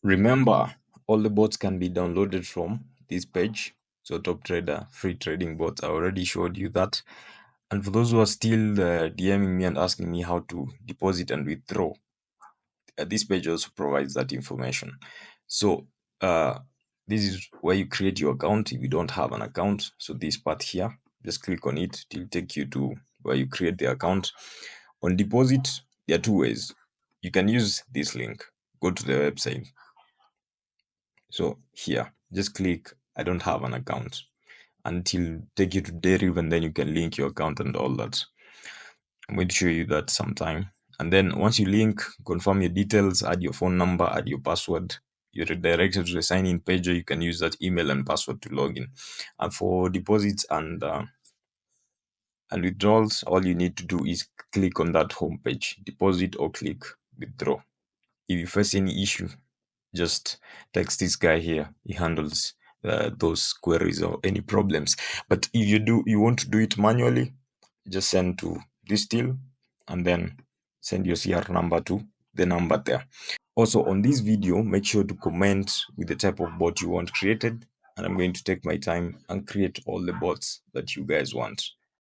Remember, all the bots can be downloaded from this page. So Top Trader free trading bots. I already showed you that. And for those who are still DMing me and asking me how to deposit and withdraw, this page also provides that information. So this is where you create your account if you don't have an account. So this part here, just click on it. It will take you to where you create the account. On deposit, there are two ways. You can use this link. Go to the website. So here, just click I don't have an account until take you to Deriv, and then you can link your account and all that. I'm going to show you that sometime. And then once you link, confirm your details, add your phone number, add your password. You're redirected to the sign-in page, or you can use that email and password to log in. And for deposits and withdrawals, all you need to do is click on that home page, deposit or click withdraw. If you face any issue, just text this guy here. He handles those queries or any problems. But if you want to do it manually, just send to this deal and then send your CR number to the number there. Also on this video, make sure to comment with the type of bot you want created, and I'm going to take my time and create all the bots that you guys want.